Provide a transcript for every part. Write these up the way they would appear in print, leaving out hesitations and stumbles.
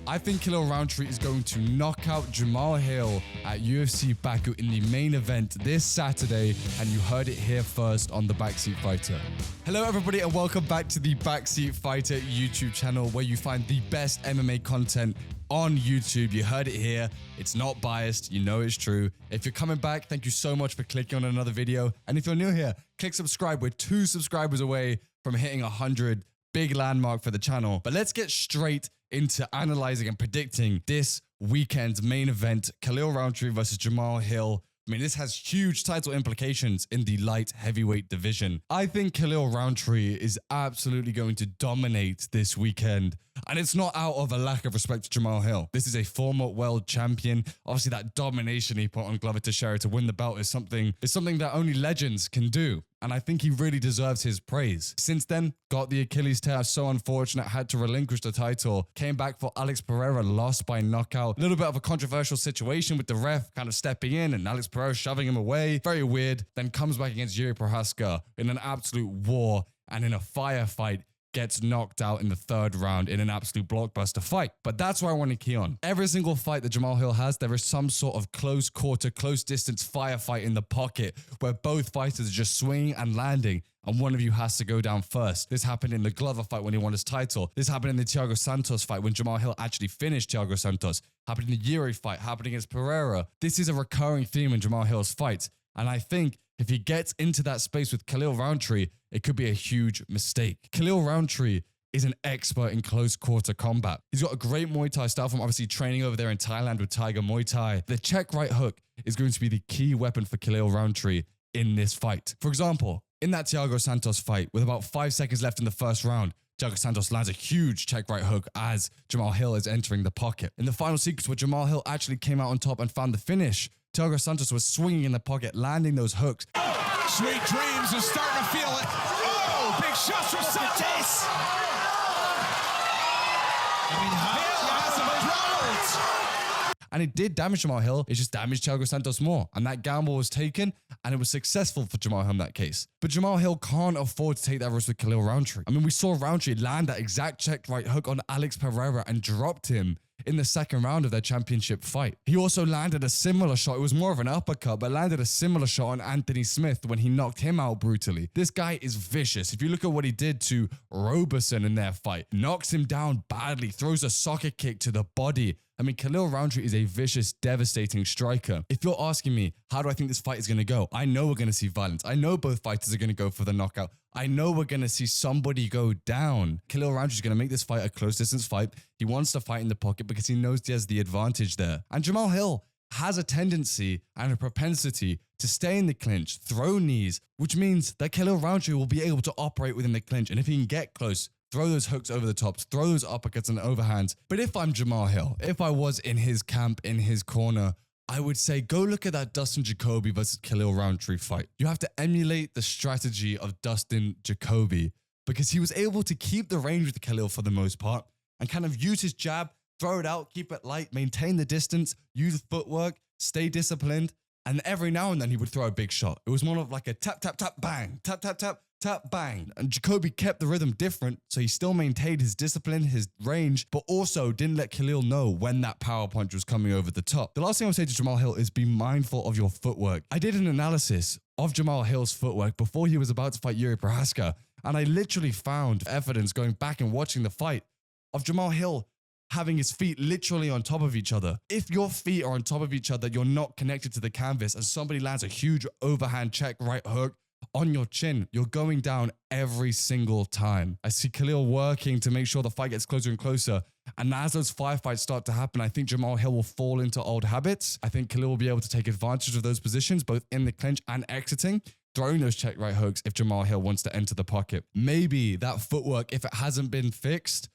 I think Khalil Rountree is going to knock out Jamahal Hill at UFC Baku in the main event this Saturday, and you heard it here first on The Backseat Fighter. Hello everybody and welcome back to the Backseat Fighter YouTube channel, where you find the best MMA content on YouTube. You heard it here. It's not biased. You know it's true. If you're coming back, thank you so much for clicking on another video. And if you're new here, click subscribe. We're 2 subscribers away from hitting 100. Big landmark for the channel. But let's get straight into analyzing and predicting this weekend's main event, Khalil Rountree versus Jamahal Hill. I mean, this has huge title implications in the light heavyweight division. I think Khalil Rountree is absolutely going to dominate this weekend. And it's not out of a lack of respect to Jamahal Hill. This is a former world champion. Obviously, that domination he put on Glover Teixeira to win the belt is something that only legends can do. And I think he really deserves his praise. Since then, got the Achilles tear, so unfortunate, had to relinquish the title. Came back for Alex Pereira, lost by knockout. A little bit of a controversial situation with the ref kind of stepping in and Alex Pereira shoving him away. Very weird. Then comes back against Yuri Prohaska in an absolute war and in a firefight. Gets knocked out in the 3rd round in an absolute blockbuster fight. But that's where I want to key on. Every single fight that Jamahal Hill has, there is some sort of close quarter, close distance firefight in the pocket where both fighters are just swinging and landing and one of you has to go down first. This happened in the Glover fight when he won his title. This happened in the Thiago Santos fight when Jamahal Hill actually finished Thiago Santos. Happened in the Yuri fight, happened against Pereira. This is a recurring theme in Jamahal Hill's fights. And I think if he gets into that space with Khalil Rountree, it could be a huge mistake. Khalil Rountree is an expert in close quarter combat. He's got a great Muay Thai style from obviously training over there in Thailand with Tiger Muay Thai. The check right hook is going to be the key weapon for Khalil Rountree in this fight. For example, in that Thiago Santos fight, with about 5 seconds left in the 1st round, Thiago Santos lands a huge check right hook as Jamahal Hill is entering the pocket. In the final sequence where Jamahal Hill actually came out on top and found the finish, Thiago Santos was swinging in the pocket, landing those hooks. Sweet dreams are starting to feel it. Oh, big shots from Santos. Hill has him throttled. And it did damage Jamahal Hill. It just damaged Thiago Santos more. And that gamble was taken, and it was successful for Jamahal Hill in that case. But Jamahal Hill can't afford to take that risk with Khalil Rountree. I mean, we saw Rountree land that exact check right hook on Alex Pereira and dropped him in the 2nd round of their championship fight. He also landed a similar shot. It was more of an uppercut, but landed a similar shot on Anthony Smith when he knocked him out brutally. This guy is vicious. If you look at what he did to Roberson in their fight, knocks him down badly, throws a socket kick to the body. I mean, Khalil Rountree is a vicious, devastating striker. If you're asking me, how do I think this fight is going to go? I know we're going to see violence. I know both fighters are going to go for the knockout. I know we're going to see somebody go down. Khalil Rountree is going to make this fight a close distance fight. He wants to fight in the pocket because he knows he has the advantage there. And Jamahal Hill has a tendency and a propensity to stay in the clinch, throw knees, which means that Khalil Rountree will be able to operate within the clinch. And if he can get close, throw those hooks over the tops, throw those uppercuts and overhands. But if I'm Jamahal Hill, if I was in his camp, in his corner, I would say go look at that Dustin Jacoby versus Khalil Rountree fight. You have to emulate the strategy of Dustin Jacoby because he was able to keep the range with Khalil for the most part and kind of use his jab, throw it out, keep it light, maintain the distance, use footwork, stay disciplined. And every now and then he would throw a big shot. It was more of like a tap, tap, tap, bang, tap, tap, tap, tap, bang. And Jacoby kept the rhythm different, so he still maintained his discipline, his range, but also didn't let Khalil know when that power punch was coming over the top. The last thing I would say to Jamahal Hill is be mindful of your footwork. I did an analysis of Jamahal Hill's footwork before he was about to fight Yuri Prohaska, and I literally found evidence going back and watching the fight of Jamahal Hill having his feet literally on top of each other. If your feet are on top of each other, you're not connected to the canvas, and somebody lands a huge overhand check right hook on your chin, you're going down every single time. I see Khalil working to make sure the fight gets closer and closer. And as those firefights start to happen, I think Jamahal Hill will fall into old habits. I think Khalil will be able to take advantage of those positions, both in the clinch and exiting, throwing those check right hooks if Jamahal Hill wants to enter the pocket. Maybe that footwork, if it hasn't been fixed,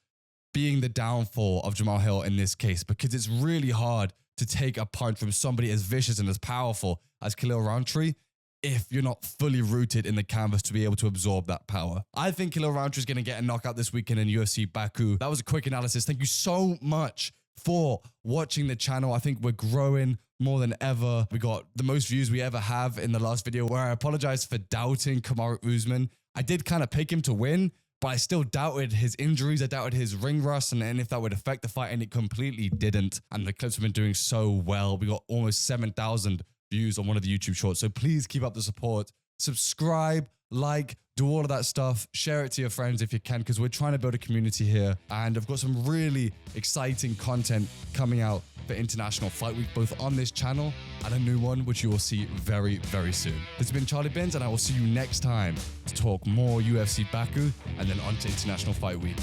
being the downfall of Jamahal Hill in this case, because it's really hard to take a punch from somebody as vicious and as powerful as Khalil Rountree if you're not fully rooted in the canvas to be able to absorb that power. I think Khalil Rountree is going to get a knockout this weekend in UFC Baku. That was a quick analysis. Thank you so much for watching the channel. I think we're growing more than ever. We got the most views we ever have in the last video, where I apologize for doubting Kamaru Usman. I did kind of pick him to win, but I still doubted his injuries. I doubted his ring rust and if that would affect the fight, and it completely didn't. And the clips have been doing so well. We got almost 7,000 views on one of the YouTube shorts. So please keep up the support. Subscribe, like, do all of that stuff. Share it to your friends if you can, because we're trying to build a community here. And I've got some really exciting content coming out for International Fight Week, both on this channel and a new one, which you will see very, very soon. This has been Charlie Binns, and I will see you next time to talk more UFC Baku and then on to International Fight Week.